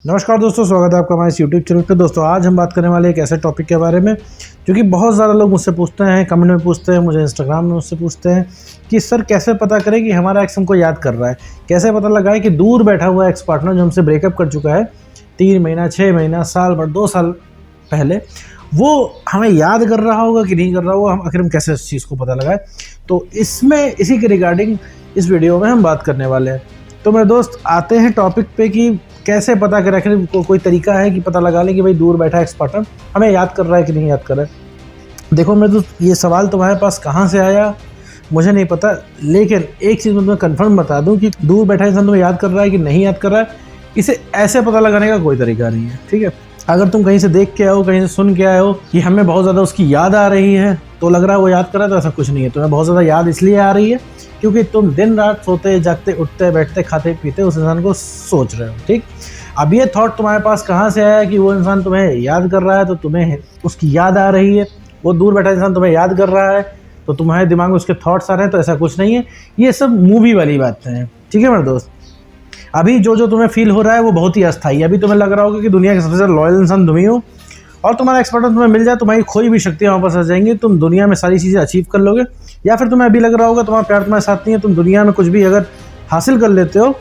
नमस्कार दोस्तों, स्वागत है आपका हमारे यूट्यूब चैनल पे। दोस्तों आज हम बात करने वाले एक ऐसे टॉपिक के बारे में जो कि बहुत ज़्यादा लोग मुझसे पूछते हैं, कमेंट में पूछते हैं, मुझे इंस्टाग्राम में मुझसे पूछते हैं कि सर कैसे पता करें कि हमारा एक्स हमको याद कर रहा है, कैसे पता लगाए कि दूर बैठा हुआ एक्स पार्टनर जो हमसे ब्रेकअप कर चुका है 3 महीना, 6 महीना, साल भर, 2 साल पहले, वो हमें याद कर रहा होगा कि नहीं कर रहा होगा, हम आखिर हम कैसे इस चीज़ को पता लगाए। तो इसमें इसी के रिगार्डिंग इस वीडियो में हम बात करने वाले हैं। तो मेरे दोस्त आते हैं टॉपिक पे कि कैसे पता करें, आखिर कोई तरीका है कि पता लगा लें कि भाई दूर बैठा एक्स पार्टनर हमें याद कर रहा है कि नहीं याद कर रहा है। देखो मेरे दोस्त, ये सवाल तुम्हारे पास कहाँ से आया मुझे नहीं पता, लेकिन एक चीज़ मैं तुम्हें कन्फर्म बता दूं कि दूर बैठा इंसान तुम्हें याद कर रहा है कि नहीं याद कर रहा है, इसे ऐसे पता लगाने का कोई तरीका नहीं है। ठीक है, अगर तुम कहीं से देख के आए हो, कहीं से सुन के आए हो कि हमें बहुत ज़्यादा उसकी याद आ रही है तो लग रहा है वो याद कर रहा है, तो ऐसा कुछ नहीं है। तुम्हें बहुत ज़्यादा याद इसलिए आ रही है क्योंकि तुम दिन रात सोते जागते, उठते बैठते, खाते पीते उस इंसान को सोच रहे हो। ठीक, अब ये थॉट तुम्हारे पास कहाँ से आया कि वो इंसान तुम्हें याद कर रहा है तो तुम्हें उसकी याद आ रही है, वो दूर बैठा इंसान तुम्हें याद कर रहा है तो तुम्हारे दिमाग में उसके थॉट्स आ रहे हैं, तो ऐसा कुछ नहीं है। ये सब मूवी वाली बातें हैं। ठीक है मेरे दोस्त, अभी जो तुम्हें फील हो रहा है वो बहुत ही अस्थाई है। अभी तुम्हें लग रहा होगा कि दुनिया के सबसे ज़्यादा लॉयल इंसान तुम ही हो और तुम्हारा एक्सपर्ट तुम्हें मिल जाए, तुम्हारी खोई भी शक्तियाँ वापस आ जाएंगी, तुम दुनिया में सारी चीज़ें अचीव कर लोगे। या फिर तुम्हें अभी लग रहा होगा तुम्हारा प्यार तुम्हारे साथ नहीं है, तुम दुनिया में कुछ भी अगर हासिल कर लेते हो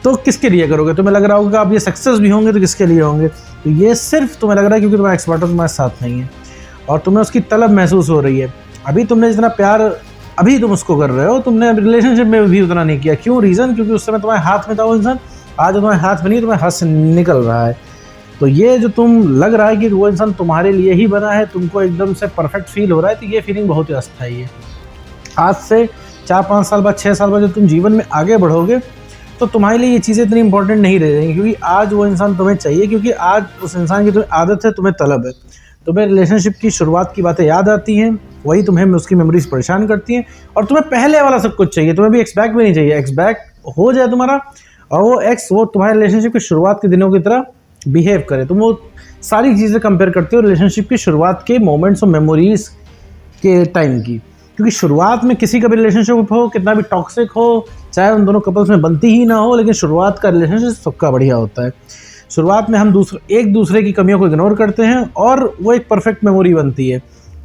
तो किसके लिए करोगे। तुम्हें लग रहा होगा आप ये सक्सेस भी होंगे तो किसके लिए होंगे। तो ये सिर्फ तुम्हें लग रहा है क्योंकि तुम्हारा एक्सपर्ट तुम्हारे साथ नहीं है और तुम्हें उसकी तलब महसूस हो रही है। अभी तुमने जितना प्यार अभी तुम उसको कर रहे हो, तुमने रिलेशनशिप में भी उतना नहीं किया। क्यों? रीज़न क्योंकि उस समय तुम्हारे हाथ में था वो इंसान, आज तुम्हारे हाथ में नहीं, तुम्हारे हाथ से निकल रहा है। तो ये जो तुम लग रहा है कि वो इंसान तुम्हारे लिए ही बना है, तुमको एकदम से परफेक्ट फील हो रहा है, तो ये फीलिंग बहुत ही अस्थाई है। आज से 4-5 साल बाद, 6 साल बाद जब तुम जीवन में आगे बढ़ोगे तो तुम्हारे लिए ये चीज़ें इतनी इंपॉर्टेंट नहीं रह जाएंगी, क्योंकि आज वो इंसान तुम्हें चाहिए, क्योंकि आज उस इंसान की तुम्हें आदत है, तुम्हें तलब है। तुम्हें रिलेशनशिप की शुरुआत की बातें याद आती हैं, वही तुम्हें उसकी मेमोरीज परेशान करती हैं, और तुम्हें पहले वाला सब कुछ चाहिए। तुम्हें भी एक्स बैक भी नहीं चाहिए, एक्स बैक हो जाए तुम्हारा और वो एक्स वो तुम्हारे रिलेशनशिप की शुरुआत के दिनों की तरह बिहेव करे। तुम वो सारी चीज़ें कंपेयर करते हो रिलेशनशिप की शुरुआत के मोमेंट्स और मेमोरीज के टाइम की, क्योंकि शुरुआत में किसी का भी रिलेशनशिप हो, कितना भी टॉक्सिक हो, चाहे उन दोनों कपल्स में बनती ही ना हो, लेकिन शुरुआत का रिलेशनशिप सबका बढ़िया होता है। शुरुआत में हम एक दूसरे की कमियों को इग्नोर करते हैं और वो एक परफेक्ट मेमोरी बनती है।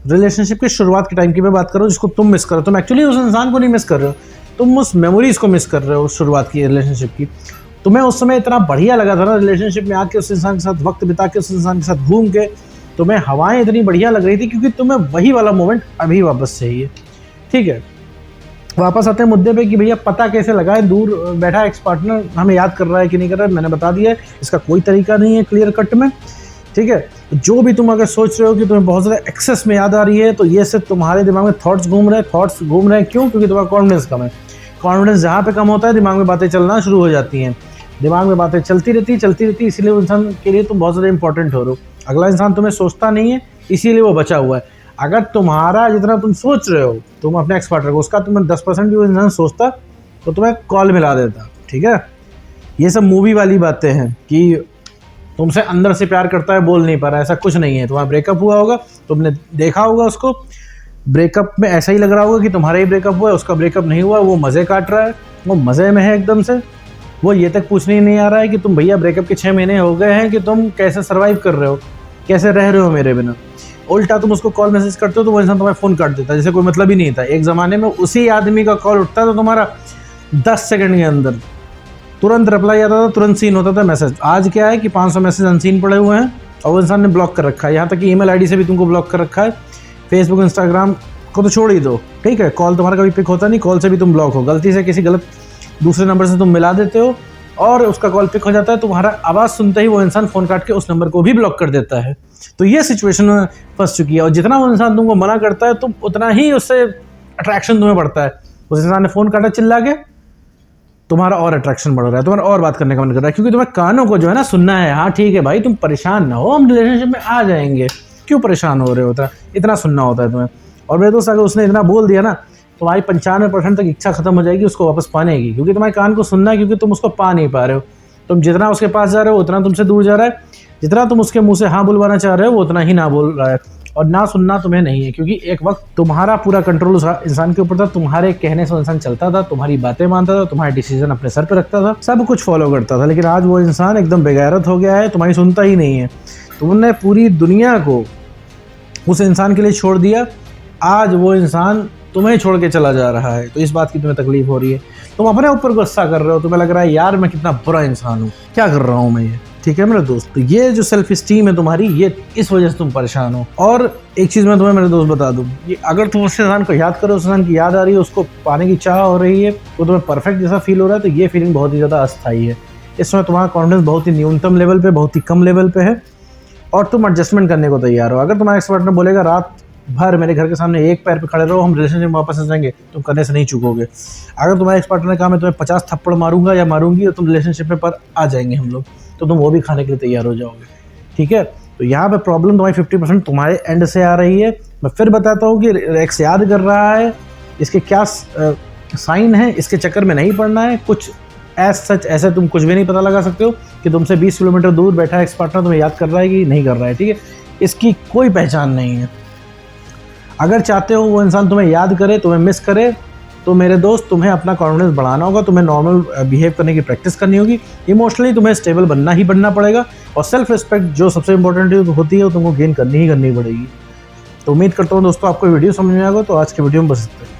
रिलेशनशिप की शुरुआत के टाइम की मैं बात करो जिसको तुम मिस करो, तुम एक्चुअली उस इंसान को नहीं मिस कर रहे हो, तुम उस मेमोरीज को मिस कर रहे हो शुरुआत की रिलेशनशिप की। तुम्हें उस समय इतना बढ़िया लगा था ना रिलेशनशिप में आके, उस इंसान के साथ वक्त बिता के, उस इंसान के साथ घूम के, तुम्हें हवाएं इतनी बढ़िया लग रही थी क्योंकि तुम्हें वही वाला मोमेंट अभी वापस चाहिए। ठीक है, वापस आते हैं मुद्दे पे कि भैया पता कैसे लगाए दूर बैठा एक्स पार्टनर हमें याद कर रहा है कि नहीं कर रहा है। मैंने बता दिया है, इसका कोई तरीका नहीं है क्लियर कट में। ठीक है, जो भी तुम अगर सोच रहे हो कि तुम्हें बहुत ज़्यादा एक्सेस में याद आ रही है, तो ये सिर्फ तुम्हारे दिमाग में थॉट्स घूम रहे हैं। क्यों? क्योंकि तुम्हारा कॉन्फिडेंस कम है। कॉन्फिडेंस जहाँ पे कम होता है, दिमाग में बातें चलना शुरू हो जाती हैं, दिमाग में बातें चलती रहती, इसीलिए उस इंसान के लिए तुम बहुत ज़्यादा इंपॉर्टेंट हो रहे हो। अगला इंसान तुम्हें सोचता नहीं है, इसीलिए वो बचा हुआ है। अगर तुम्हारा जितना तुम सोच रहे हो, तुम अपने एक्स पार्टनर को, उसका तुम्हें 10% भी वो इंसान सोचता तो तुम्हें कॉल मिला देता। ठीक है, ये सब मूवी वाली बातें हैं कि तुमसे अंदर से प्यार करता है, बोल नहीं पा रहा है, ऐसा कुछ नहीं है। तुम्हारा ब्रेकअप हुआ होगा, तुमने देखा होगा उसको, ब्रेकअप में ऐसा ही लग रहा होगा कि तुम्हारा ही ब्रेकअप हुआ है, उसका ब्रेकअप नहीं हुआ, वो मज़े काट रहा है, वो मज़े में है एकदम से। वो ये तक पूछने ही नहीं आ रहा है कि तुम भैया ब्रेकअप के 6 महीने हो गए हैं कि तुम कैसे सर्वाइव कर रहे हो, कैसे रह रहे हो मेरे बिना। उल्टा तुम उसको कॉल मैसेज करते हो तो वो इंसान तुम्हारा फ़ोन काट देता है जैसे कोई मतलब ही नहीं था। एक ज़माने में उसी आदमी का कॉल उठता तो तुम्हारा 10 सेकंड के अंदर तुरंत रिप्लाई आता था, तुरंत सीन होता था मैसेज। आज क्या है कि 500 मैसेज अनसीन पड़े हुए हैं और वो इंसान ने ब्लॉक कर रखा है, यहाँ तक कि ईमेल आईडी से भी तुमको ब्लॉक कर रखा है। फेसबुक, इंस्टाग्राम को तो छोड़ ही दो। ठीक है, कॉल तुम्हारा कभी पिक होता नहीं, कॉल से भी तुम ब्लॉक हो। गलती से किसी गलत दूसरे नंबर से तुम मिला देते हो और उसका कॉल पिक हो जाता है, तुम्हारा आवाज़ सुनते ही वो इंसान फ़ोन काट के उस नंबर को भी ब्लॉक कर देता है। तो ये सिचुएशन फंस चुकी है और जितना वो इंसान तुमको मना करता है तुम उतना ही उससे अट्रैक्शन तुम्हें बढ़ता है। उस इंसान ने फ़ोन काटा चिल्ला के, तुम्हारा और अट्रैक्शन बढ़ रहा है, तुम्हारा और बात करने का मन कर रहा है, क्योंकि तुम्हें कानों को जो है ना सुनना है। हाँ ठीक है भाई, तुम परेशान ना हो, हम रिलेशनशिप में आ जाएंगे, क्यों परेशान हो रहे हो, इतना सुनना होता है तुम्हें। और मेरे दोस्त अगर उसने इतना बोल दिया ना, तुम्हारी 95% तक इच्छा खत्म हो जाएगी उसको वापस पाने की, क्योंकि तुम्हारे कान को सुनना है, क्योंकि तुम उसको पा नहीं पा रहे हो। तुम जितना उसके पास जा रहे हो उतना तुमसे दूर जा रहा है, जितना तुम उसके मुंह से हाँ बुलवाना चाह रहे हो वो उतना ही ना बोल रहा है। और ना सुनना तुम्हें नहीं है, क्योंकि एक वक्त तुम्हारा पूरा कंट्रोल उस इंसान के ऊपर था, तुम्हारे कहने से इंसान चलता था, तुम्हारी बातें मानता था, तुम्हारे डिसीजन अपने सर पे रखता था, सब कुछ फॉलो करता था। लेकिन आज वो इंसान एकदम बेगैरत हो गया है, तुम्हारी सुनता ही नहीं है। तुमने पूरी दुनिया को उस इंसान के लिए छोड़ दिया, आज वो इंसान तुम्हें छोड़ के चला जा रहा है, तो इस बात की तुम्हें तकलीफ हो रही है। तुम अपने ऊपर गुस्सा कर रहे हो, तुम्हें लग रहा है यार मैं कितना बुरा इंसान हूँ, क्या कर रहा हूँ मैं ये। ठीक है मेरे दोस्त, तो ये जो सेल्फ स्टीम है तुम्हारी, ये इस वजह से तुम परेशान हो। और एक चीज़ मैं तुम्हें मेरे दोस्त बता दूं, ये अगर तुम उस इंसान को याद करो, उस इंसान की याद आ रही है, उसको पाने की चाह हो रही है, वो तुम्हें परफेक्ट जैसा फील हो रहा है, तो ये फीलिंग बहुत ही ज़्यादा अस्थायी है। इस समय तुम्हारा कॉन्फिडेंस बहुत ही न्यूनतम लेवल पे, बहुत ही कम लेवल पे है, और तुम एडजस्टमेंट करने को तैयार हो। अगर तुम्हारा एक्स पार्टनर बोलेगा रात भर मेरे घर के सामने एक पैर पे खड़े रहो, हम रिलेशनशिप में वापस आ जाएंगे, तुम करने से नहीं चूकोगे। अगर तुम्हारे एक्स पार्टनर ने कहा मैं तुम्हें 50 थप्पड़ मारूंगा या मारूंगी और तुम रिलेशनशिप में पर आ जाएंगे हम लोग, तो तुम वो भी खाने के लिए तैयार हो जाओगे। ठीक है, तो यहाँ पे प्रॉब्लम तुम्हारी 50% तुम्हारे एंड से आ रही है। मैं फिर बताता हूँ कि एक्स याद कर रहा है, इसके क्या साइन है, इसके चक्कर में नहीं पड़ना है। कुछ सच ऐसे तुम कुछ भी नहीं पता लगा सकते हो कि तुमसे 20 किलोमीटर दूर बैठा एक्स पार्टनर तुम्हें याद कर रहा है कि नहीं कर रहा है। ठीक है, इसकी कोई पहचान नहीं है। अगर चाहते हो वो इंसान तुम्हें याद करे, तुम्हें मिस करे, तो मेरे दोस्त तुम्हें अपना कॉन्फिडेंस बढ़ाना होगा, तुम्हें नॉर्मल बिहेव करने की प्रैक्टिस करनी होगी, इमोशनली तुम्हें स्टेबल बनना पड़ेगा, और सेल्फ रिस्पेक्ट जो सबसे इंपॉर्टेंट होती है वो तुमको गेन करनी ही करनी पड़ेगी। तो उम्मीद करता हूँ दोस्तों आपको वीडियो समझ में आएगा। तो आज के वीडियो में बस इतना ही।